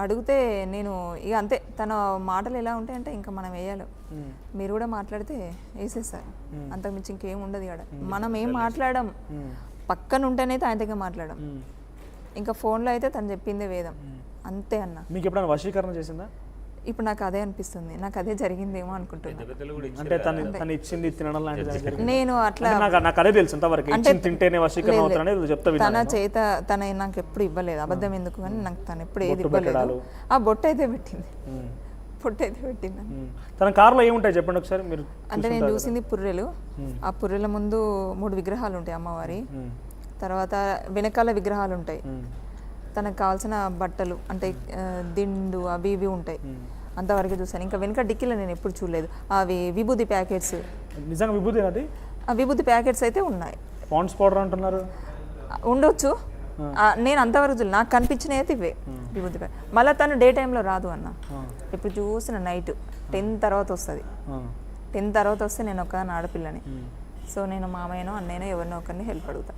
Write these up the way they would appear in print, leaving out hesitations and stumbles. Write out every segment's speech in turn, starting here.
అడిగితే నేను ఇక అంతే తన మాటలు ఎలా ఉంటాయంటే ఇంకా మనం వేయాలి. మీరు కూడా మాట్లాడితే వేసేస్తారు, అంతకుమించి ఇంకేం ఉండదు ఇక్కడ. మనం ఏం మాట్లాడడం, పక్కన ఉంటేనైతే ఆయన దగ్గర మాట్లాడడం, ఇంకా ఫోన్లో అయితే తను చెప్పిందే వేదం అంతే అన్న. మీకు ఎప్పుడైనా వశీకరణ చేసిందా? ఇప్పుడు నాకు అదే అనిపిస్తుంది, నాకు అదే జరిగిందేమో అనుకుంటున్నాను. అంటే తను ఇచ్చింది తినడం లాంటిది నేను అట్లా నాకు అదే తెలుసు ఇంతవరకు, తింటేనే వశీకరణ అవుతారనేది చెప్తా. తన చేత తన నాకు ఎప్పుడు ఇవ్వలేదు, అబద్ధం ఎందుకు కానీ నాకు తను ఎప్పుడు ఏది ఇవ్వలేదు. ఆ బొట్టు అయితే పెట్టింది, పొట్టు అయితే పెట్టింది. తన కారులో ఏముంటాయి చెప్పండి ఒకసారి మీరు. అంటే నేను చూసింది పుర్రెలు, ఆ పుర్రెల ముందు 3 విగ్రహాలు ఉంటాయి అమ్మవారి, తర్వాత వెనకాల విగ్రహాలు ఉంటాయి. తనకు కావాల్సిన బట్టలు అంటే దిండు అవి ఇవి ఉంటాయి, అంతవరకు చూసాను. ఇంకా వెనక డిక్కీలో నేను ఎప్పుడు చూడలేదు. అవి విభూతి ప్యాకెట్స్, నిజంగా విభూతి అది ఆ విభూతి ప్యాకెట్స్ అయితే ఉన్నాయి. పాండ్స్ పౌడర్ అంటున్నారు, ఉండొచ్చు. నేను అంతవరకు చూడలేదు, నాకు కనిపించినవి అయితే ఇవే విభూతి ప్యాకెట్. మళ్ళీ తను డే టైంలో రాదు అన్న, ఇప్పుడు చూసిన నైట్ 10 తర్వాత వస్తుంది. 10 తర్వాత వస్తే నేను ఒక్కదాన్ని ఆడపిల్లని, సో నేను మామయ్యనో అన్నయ్యనో ఎవరినో ఒకరిని హెల్ప్ అడుగుతా.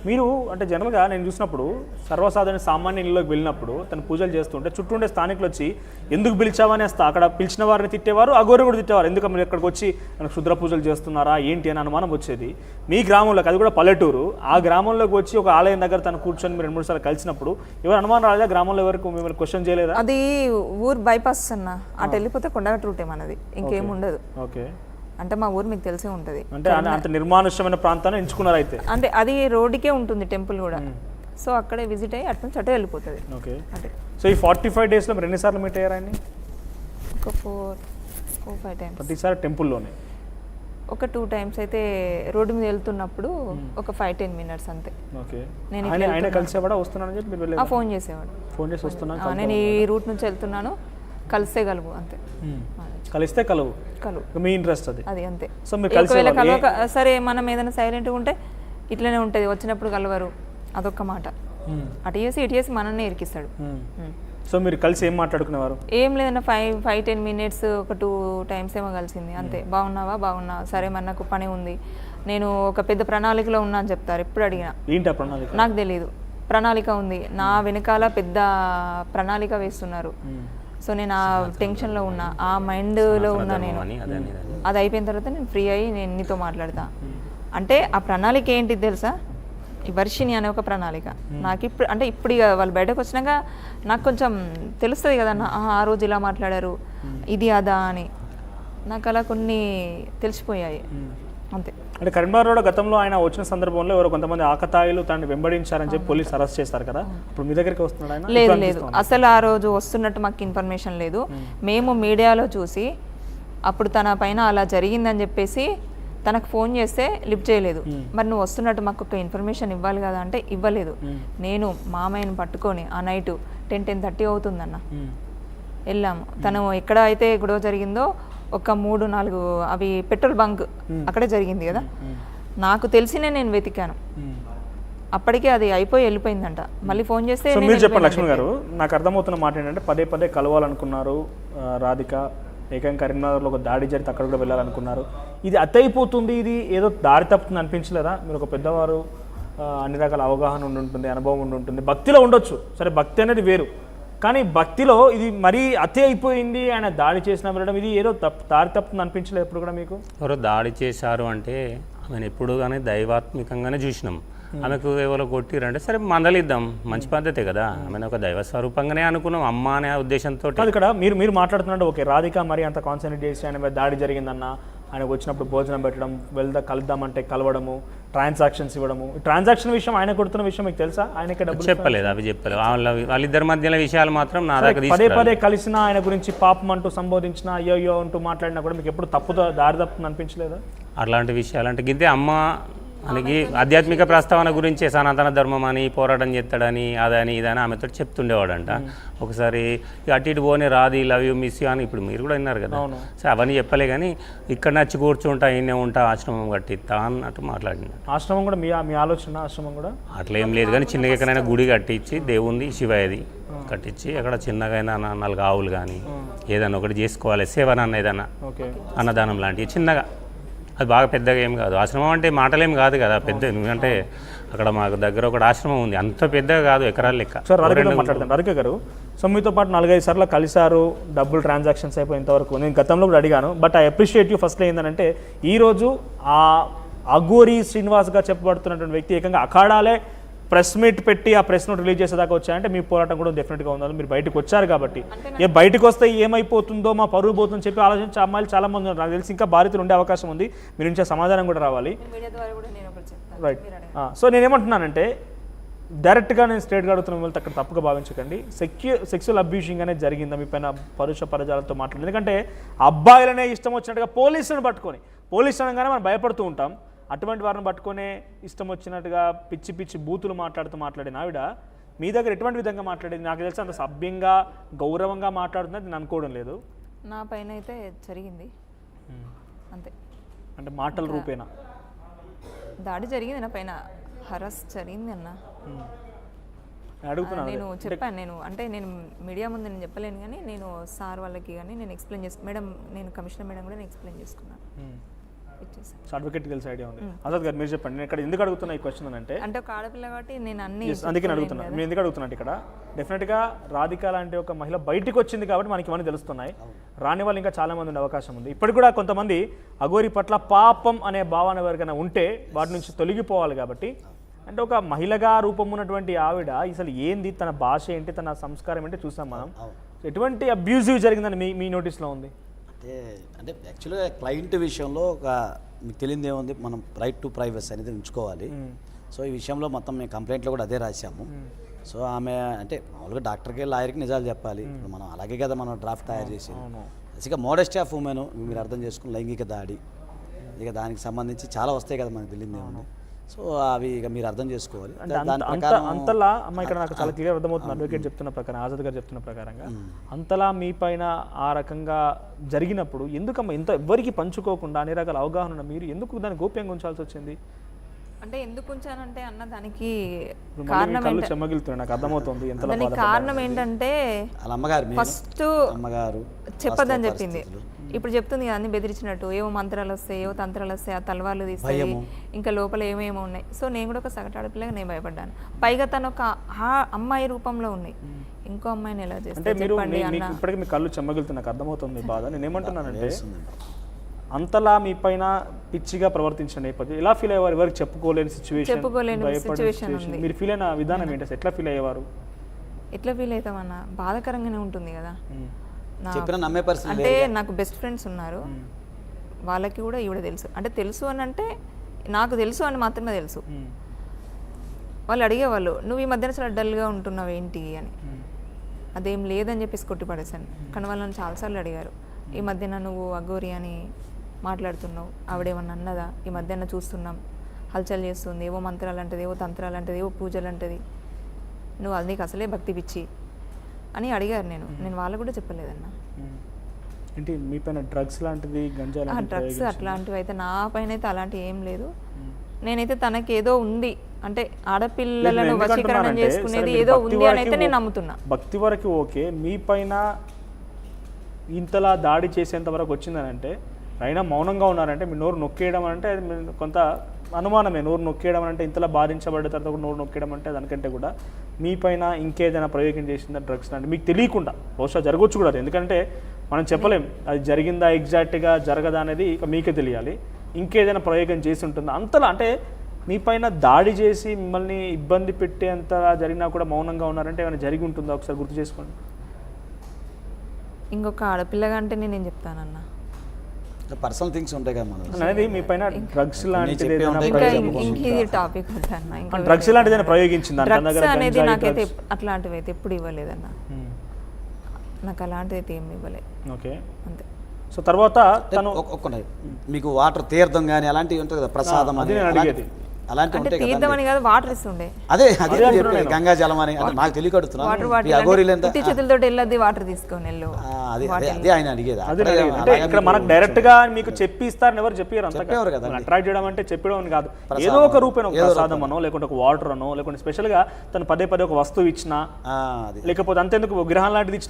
మీరు అంటే జనరల్గా నేను చూసినప్పుడు సర్వసాధారణ సామాన్య ఇళ్ళలోకి వెళ్ళినప్పుడు తను పూజలు చేస్తుంటే చుట్టూ ఉండే స్థానికులు వచ్చి ఎందుకు పిలిచావని అక్కడ పిలిచిన వారిని తిట్టేవారు, అగోరు కూడా తిట్టేవారు. ఎందుకు మీరు ఇక్కడికి వచ్చి మనకు క్షుద్ర పూజలు చేస్తున్నారా ఏంటి అని అనుమానం వచ్చేది. మీ గ్రామంలోకి, అది కూడా పల్లెటూరు, ఆ గ్రామంలోకి వచ్చి ఒక ఆలయం దగ్గర తను కూర్చొని మీరు 2-3 సార్లు కలిసినప్పుడు ఎవరు అనుమానం రాలేదా? గ్రామంలో ఎవరికి మిమ్మల్ని క్వశ్చన్ చేయలేదా? అది ఊరు బైపాస్ అన్న, అటు వెళ్ళిపోతే కొండగట్ట రూటే మనది, ఇంకేం ఉండదు. ఓకే, అంటే మా ఊరు మీకు తెలిసే ఉంటుంది. అంటే అంత నిర్మానుష్యమైన ప్రాంతాన్ని ఎంచుకున్నారు అయితే. అంటే అది రోడ్డుకే ఉంటుంది టెంపుల్ కూడా, సో అక్కడే విజిట్ అయ్యి అటు నుంచి అటే వెళ్ళిపోతుంది. ఓకే, సో ఈ 45 డేస్లో మీరు ఎన్నిసార్లు మీట్ అయ్యారండి? ఒక 4-5 టైమ్స్. ప్రతిసారి టెంపుల్లోనే? ఒక 2 టైమ్స్ అయితే రోడ్డు మీద వెళ్తున్నప్పుడు ఒక 5-10 మినిట్స్ అంతే. ఓకే, నేను ఆయన కలిసేవాడా వస్తున్నానని చెప్పి మీరు వెళ్ళారు? ఫోన్ చేసేవాడు, ఫోన్ చేసి వస్తున్నాను, నేను ఈ రూట్ నుంచి వెళ్తున్నాను, కలిస్తే కలువు అంతే. కలిస్తే కలువు, మీ ఇంట్రెస్ట్ అది అంతే. సో మీరు కలిసి సరే మనం ఏదైనా సైలెంట్గా ఉంటే ఇట్లనే ఉంటుంది, వచ్చినప్పుడు కలవరు, అదొక్క మాట. అటు చేసి ఇటు చేసి మనల్ని ఇరికిస్తాడు. సో మీరు కలిసి ఏం మాట్లాడుకునేవారు? ఏం లేదన్న 5-10 మినిట్స్, ఒక 2 టైమ్స్ ఏమో కలిసింది అంతే. బాగున్నావా, సరే మరి నాకు పని ఉంది, నేను ఒక పెద్ద ప్రణాళికలో ఉన్నా అని చెప్తారు ఎప్పుడు అడిగినా. ఏంటి ఆ ప్రణాళిక? నాకు తెలియదు, ప్రణాళిక ఉంది నా వెనకాల, పెద్ద ప్రణాళిక వేస్తున్నారు. సో నేను ఆ టెన్షన్లో ఉన్నా, ఆ మైండ్లో ఉన్నా నేను. అది అయిపోయిన తర్వాత నేను ఫ్రీ అయ్యి నేను నీతో మాట్లాడతా. అంటే ఆ ప్రణాళిక ఏంటిది తెలుసా? ఈ వర్షిని అనే ఒక ప్రణాళిక. నాకు ఇప్పుడు అంటే ఇప్పుడు ఇక వాళ్ళు బయటకు వచ్చినాక నాకు కొంచెం తెలుస్తుంది కదా, ఆ రోజు ఇలా మాట్లాడారు, ఇది అదా అని నాకు అలా కొన్ని తెలిసిపోయాయి అంతే. అంటే కరీంనగర్లో గతంలో ఆయన వచ్చిన సందర్భంలో ఎవరో కొంతమంది ఆకతాయిలు తనని వెంబడించారని చెప్పి పోలీసు అరెస్ట్ చేస్తారు కదా, ఇప్పుడు మీ దగ్గరికి వస్తున్నాడు ఆయన? లేదు, అసలు ఆ రోజు వస్తున్నట్టు మాకు ఇన్ఫర్మేషన్ లేదు. మేము మీడియాలో చూసి అప్పుడు తన పైన అలా జరిగిందని చెప్పేసి తనకు ఫోన్ చేస్తే లిఫ్ట్ చేయలేదు. మరి నువ్వు వస్తున్నట్టు మాకు ఒక ఇన్ఫర్మేషన్ ఇవ్వాలి కదా అంటే ఇవ్వలేదు. నేను మామయ్యను పట్టుకొని ఆ నైట్ 10-10:30 అవుతుందన్న వెళ్ళాము. తను ఎక్కడ అయితే గొడవ జరిగిందో ఒక 3-4 అవి పెట్రోల్ బంక్ అక్కడే జరిగింది కదా, నాకు తెలిసినే నేను వెతికాను. అప్పటికే అది అయిపోయి వెళ్ళిపోయిందంట. మళ్ళీ ఫోన్ చేస్తే మీరు చెప్పండి లక్ష్మణ్ గారు, నాకు అర్థమవుతున్న మాట ఏంటంటే పదే కలవాలనుకున్నారు రాధిక, ఏకంగా కరీంనగర్లో ఒక దాడి జరిగితే అక్కడ కూడా వెళ్ళాలనుకున్నారు. ఇది అతైపోతుంది, ఇది ఏదో దారి తప్పుతుంది అనిపించలేదా? మీరు ఒక పెద్దవారు, అన్ని రకాల అవగాహన ఉంటుంది, అనుభవం ఉంటుంది, భక్తిలో ఉండొచ్చు, సరే భక్తి అనేది వేరు, కానీ భక్తిలో ఇది మరీ అతి అయిపోయింది, ఆయన దాడి చేసిన వెళ్ళడం, ఇది ఏదో దారి తప్పుతుంది అనిపించలేదు ఎప్పుడు కూడా మీకు? ఎవరో దాడి చేశారు అంటే ఆమెను ఎప్పుడు కానీ దైవాత్మికంగానే చూసినాం. ఆమెకు ఎవరో కొట్టిరంటే సరే మందలిద్దాం, మంచి పద్ధతే కదా, ఆమెను ఒక దైవ స్వరూపంగానే అనుకున్నాం, అమ్మ అనే ఉద్దేశంతో. ఇక్కడ మీరు మాట్లాడుతున్నట్టు ఓకే, రాధిక మరి అంత కాన్సన్ట్రేట్ చేసి ఆయన దాడి జరిగిందన్న, ఆయనకు వచ్చినప్పుడు భోజనం పెట్టడం, కలుద్దామంటే కలవడము, ట్రాన్సాక్షన్స్ ఇవ్వడము, ట్రాన్సాక్షన్ విషయం ఆయన కొడుతున్న విషయం మీకు తెలుసా? ఆయనకి డబ్బులు చెప్పలేదు, అవి చెప్పలేదు. వాళ్ళిద్దరి మధ్యలో విషయాలు మాత్రం నా దగ్గర పదే కలిసిన ఆయన గురించి పాపం అంటూ సంబోధించిన, అయ్యో అంటూ మాట్లాడినా కూడా మీకు ఎప్పుడు దారి తప్పుతుంది అనిపించలేదా? అలాంటి విషయాలు అంటే గిద్దే అమ్మ మనకి ఆధ్యాత్మిక ప్రస్తావన గురించి సనాతన ధర్మం అని పోరాటం చేస్తాడని అదని ఇదని ఆమెతో చెప్తుండేవాడంట. ఒకసారి అటు ఇటు పోనీ రాది, లవ్ యూ, మిస్ యూ అని ఇప్పుడు మీరు కూడా విన్నారు కదా, సో అవన్నీ చెప్పలే కానీ ఇక్కడ నచ్చి కూర్చుంటా, ఈయనే ఉంటా, ఆశ్రమం కట్టిస్తా అన్నట్టు మాట్లాడిన. ఆశ్రమం కూడా మీ ఆలోచన? ఆశ్రమం కూడా అట్లా ఏం లేదు కానీ చిన్నగా ఎక్కడైనా గుడి కట్టించి దేవుంది శివయ్యది కట్టించి అక్కడ చిన్నగా అయినా 4 ఆవులు కానీ ఏదైనా ఒకటి చేసుకోవాలి, సేవనన్న ఏదన్నా అన్నదానం లాంటివి చిన్నగా, అది బాగా పెద్దగా ఏం కాదు. ఆశ్రమం అంటే మాటలేం కాదు కదా పెద్ద, ఎందుకంటే అక్కడ మాకు దగ్గర ఒక ఆశ్రమం ఉంది, అంత పెద్దగా కాదు, ఎకరాల లెక్క. సార్ రాధిక గారు, సో మీతో పాటు 4-5 సార్లు కలిశారు, డబ్బులు ట్రాన్సాక్షన్స్ అయిపోయేంతవరకు నేను గతంలో కూడా అడిగాను. బట్ ఐ అప్రిషియేట్ యూ ఫస్ట్లో ఏంటంటే ఈరోజు ఆ అఘోరి శ్రీనివాస్గా చెప్పబడుతున్నటువంటి వ్యక్తి ఏకంగా అఖాడాలే ప్రెస్ మీట్ పెట్టి ఆ ప్రెస్ నోట్ రిలీజ్ చేసేదాకా వచ్చాయంటే మీ పోరాటం కూడా డెఫినెట్గా ఉండాలి. మీరు బయటకు వచ్చారు కాబట్టి బయటకు వస్తే ఏమైపోతుందో మా పరుగు పోతుందని చెప్పి ఆలోచించే అమ్మాయిలు చాలా మంది ఉన్నారు. నాకు తెలిసి ఇంకా బాధితులు ఉండే అవకాశం ఉంది. మీరు నుంచి సమాధానం కూడా రావాలి. రైట్. సో నేనేమంటున్నానంటే డైరెక్ట్గా నేను స్ట్రేట్గా అడుగుతున్న మిమ్మల్ని అక్కడ తప్పుగా భావించకండి. సెక్సువల్ అబ్యూజింగ్ అనేది జరిగిందా మీ పైన పరుష పరజాలతో మాట్లాడి? ఎందుకంటే అబ్బాయిలనే ఇష్టం వచ్చినట్టుగా పోలీసులను పట్టుకొని, పోలీసు అనగానే మనం భయపడుతూ ఉంటాం, అటువంటి వారిని పట్టుకునే ఇష్టం వచ్చినట్టుగా పిచ్చి పిచ్చి బూతులు మాట్లాడిన ఆవిడ మీ దగ్గర ఎటువంటి విధంగా మాట్లాడేది? నాకు తెలిసి అంత సభ్యంగా గౌరవంగా మాట్లాడుతున్నది నేను అనుకోవడం లేదు. నా పైన అయితే జరిగింది అంతే. అంటే మాటల రూపేనా దాడి జరిగింది నా పైన, హరాస్ జరిగింది అన్న. అడుగుతున్నాను నేను చెప్పాను. నేను మీడియా ముందు నేను చెప్పలేను, కానీ నేను సార్ వాళ్ళకి కానీ నేను ఎక్స్ప్లెయిన్ చేసుకున్నాను. మేడం, నేను కమిషనర్ మేడం కూడా నేను ఎక్స్ప్లెయిన్ చేసుకున్నాను. అడ్వకేట్ తెలిసి ఐడియా ఉంది. ఆజాద్ గారు మీరు చెప్పండి. నేను ఇక్కడ ఎందుకు అడుగుతున్నా ఈ క్వశ్చన్ అంటే ఒక ఆడపిల్ల కాబట్టి నేను అన్ని అందుకే అడుగుతున్నాను. నేను ఎందుకు అడుగుతున్నా ఇక్కడ డెఫినెట్గా రాధిక లాంటి ఒక మహిళ బయటికి వచ్చింది కాబట్టి మనకి ఇవన్నీ తెలుస్తున్నాయి. రాని వాళ్ళు ఇంకా చాలా మంది ఉండే అవకాశం ఉంది. ఇప్పటికి కూడా కొంతమంది అఘోరి పట్ల పాపం అనే భావన ఎవరికైనా ఉంటే వాటి నుంచి తొలగిపోవాలి. కాబట్టి అంటే ఒక మహిళగా రూపం ఉన్నటువంటి ఆవిడ అసలు ఏంది, తన భాష ఏంటి, తన సంస్కారం ఏంటి చూసాం మనం. ఎటువంటి అబ్యూజివ్ జరిగిందని మీ నోటీస్లో ఉంది? అంటే యాక్చువల్గా క్లయింట్ విషయంలో మీకు తెలియదు ఏముంది, మనం రైట్ టు ప్రైవసీ అనేది ఉంచుకోవాలి. సో ఈ విషయంలో మొత్తం మేము కంప్లైంట్లో కూడా అదే రాసాము. సో ఆమె అంటే మామూలుగా డాక్టర్కి లాయర్కి నిజాలు చెప్పాలి. ఇప్పుడు మనం అలాగే కదా మనం డ్రాఫ్ట్ తయారు చేసేది. బేసిక్గా మోడెస్టీ ఆఫ్ ఉమెన్ మీరు అర్థం చేసుకుని లైంగిక దాడి ఇక దానికి సంబంధించి చాలా వస్తాయి కదా మనకు తెలియదు ఏముంది. సో అవి ఇక మీరు అర్థం చేసుకోవాలి. అంతలా అమ్మ ఇక్కడ నాకు చాలా క్లియర్ అర్థమవుతుంది. అడ్వకేట్ చెప్తున్న ప్రకారం, ఆజాద్ గారు చెప్తున్న ప్రకారంగా అంతలా మీ పైన ఆ రకంగా జరిగినప్పుడు ఎందుకమ్మా ఇంత ఎవరికి పంచుకోకుండా అన్ని రకాల అవగాహన ఉన్న మీరు ఎందుకు దాన్ని గోప్యంగా ఉంచాల్సి వచ్చింది? అంటే ఎందుకు ఉంచానంటే అన్న దానికి కారణం చెమ్మగిలుతున్నాయి నాకు అర్థమవుతుంది. కారణం ఏంటంటే ఫస్ట్ అమ్మగారు చెప్పదని చెప్పింది, ఇప్పుడు చెప్తుంది అన్ని బెదిరించినట్టు, ఏవో మంత్రాలు వస్తాయి, ఏవో తంత్రాలు వస్తాయి, ఆ తలవాళ్ళు తీస్తాయి, ఇంకా లోపల ఏమేమో ఉన్నాయి. సో నేను కూడా ఒక సగటు ఆడపిల్లగా నేను భయపడ్డాను. పైగా తను ఒక అమ్మాయి రూపంలో ఉంది, ఇంకో అమ్మాయిని ఎలా చేస్తే చెప్పండి అన్న. ఇప్పటికీ మీ కళ్ళు చెమ్మగిలుతున్నా నాకు అర్థమవుతుంది బాధ. నేను ఏమంటున్నానంటే అంతలా మీ పైన పిచ్చిగా ప్రవర్తించిన నేపథ్యం ఎలా ఫీల్ అయ్యేవారు? ఎవరికి చెప్పుకోలేని సిచ్యువేషన్ మీరు ఫీల్ అయిన విధానం ఏంటి? ఎట్లా ఫీల్ అయ్యేవారు? ఎట్లా ఫీల్ అవుతామన్నా, బాధాకరంగానే ఉంటుంది కదా. అంటే నాకు బెస్ట్ ఫ్రెండ్స్ ఉన్నారు, వాళ్ళకి కూడా ఈవిడ తెలుసు. అంటే తెలుసు అని అంటే నాకు తెలుసు అని మాత్రమే తెలుసు. వాళ్ళు అడిగేవాళ్ళు, నువ్వు ఈ మధ్యన చాలా డల్గా ఉంటున్నావు ఏంటి అని. అదేం లేదని చెప్పేసి కొట్టి పడేసాను. కానీ వాళ్ళు నన్ను చాలాసార్లు అడిగారు, ఈ మధ్యన నువ్వు అఘోరి అని మాట్లాడుతున్నావు, ఆవిడేమన్నా అన్నదా? ఈ మధ్యన చూస్తున్నాం హల్చల్ చేస్తుంది, ఏవో మంత్రాలు అంటది, ఏవో తంత్రాలు అంటది, ఏవో పూజలు అంటది, నువ్వు అది నీకు అసలే భక్తి పిచ్చి అని అడిగారు. నేను వాళ్ళకు కూడా చెప్పలేదన్నా. ఏంటి మీ పైన డ్రగ్స్ లాంటిది, డ్రగ్స్ అట్లాంటివి అయితే నా పైన అయితే అలాంటివి ఏం లేదు. నేనైతే తనకి ఏదో ఉంది అంటే ఆడపిల్లలను వశీకరణం చేసుకునేది ఏదో ఉంది అని అయితే నేను నమ్ముతున్నా. భక్తి వరకు ఓకే, మీ పైన ఇంతలా దాడి చేసేంత వరకు వచ్చిందని అంటే అయినా మౌనంగా ఉన్నారంటే మీ నోరు నొక్కేయడం అంటే కొంత అనుమానమే. నోరు నొక్కేయడం అంటే ఇంతలా బాధించబడ్డ తర్వాత కూడా నోరు నొక్కేయడం అంటే దానికంటే కూడా మీ పైన ఇంకేదైనా ప్రయోగం చేసిందా డ్రగ్స్ అంటే మీకు తెలియకుండా బహుశా జరగవచ్చు కూడా. ఎందుకంటే మనం చెప్పలేం అది జరిగిందా ఎగ్జాక్ట్గా జరగదా అనేది ఇక మీకే తెలియాలి. ఇంకేదైనా ప్రయోగం చేసి ఉంటుందా అంతలా? అంటే మీ పైన దాడి చేసి మిమ్మల్ని ఇబ్బంది పెట్టేంతలా జరిగినా కూడా మౌనంగా ఉన్నారంటే ఏమైనా జరిగి ఉంటుందా? ఒకసారి గుర్తు చేసుకోండి. ఇంకొక ఆడపిల్లగా అంటే నేనేం చెప్తానన్నా, పర్సనల్ థింగ్స్ ఉంటాయి కదా మనం అనేది మీ పైన డ్రగ్స్ లాంటిది టాపిక్ డ్రగ్స్ లాంటిది ప్రయోగించింది అనేది నాకైతే అట్లాంటివి అయితే ఎప్పుడు ఇవ్వలేదన్నా. నాకు అలాంటిది అయితే ఏమి ఇవ్వలేదు. ఓకే అంతే. సో తర్వాత తను మీకు వాటర్ తీర్థం కానీ అలాంటివి ఉంటుంది కదా, ప్రసాదం అని అలాంటివి ఉంటాయి కదా, తీర్థం అని కాదు వాటర్ ఇస్తుండే, అదే గంగా జలం అని నాకు తెలియకడుతున్నాను. చేతులతో వెళ్ళద్ది వాటర్ తీసుకొని వెళ్ళు, అదే ఆయన అడిగేది. అంటే ఇక్కడ మనకు డైరెక్ట్ గా మీకు చెప్పిస్తారని ఎవరు చెప్పారు? చెప్పేవారు కదా. అట్రాక్ట్ చేయడం అంటే చెప్పడం కాదు, ఏదో ఒక రూపేణ ప్రసాదం అనో లేకుంటే ఒక వాటర్ అనో లేకుంటే స్పెషల్ గా తను పదే పదే ఒక వస్తువు ఇచ్చినా లేకపోతే అంతేందుకు విగ్రహం లాంటిది ఇచ్చినా